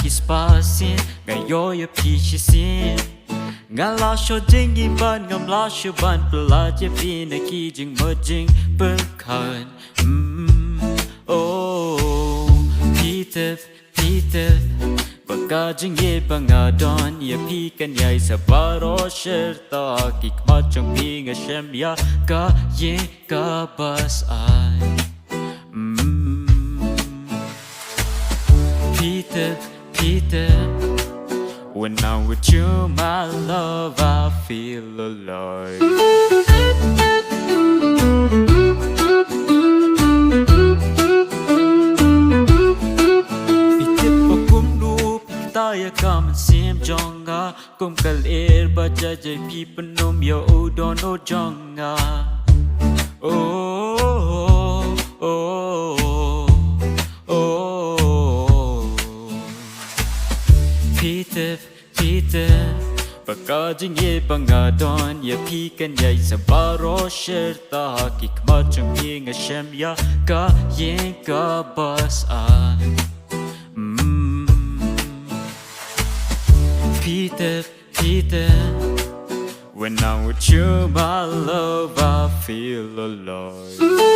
kispasin ngayon pishisin ngalasho jingi ban ngamlasho ban pelaje pinakijing mojing berkan oh Peter Bagajing ye bangadon ye pikan yai sabaro sherta kikmachong pinga shem ya ka ye ka bas ai Peter when I'm with you my love I feel alive Taya kam sim jonga kum kal er baja jai pi penom yo udon o jonga oh oh oh Peter Bagajing ye bangadon ye pi kan yai sabaro sherta kikmachong ping a shem ya ka yen ka bas a Peter, when I'm with you, my love, I feel alive.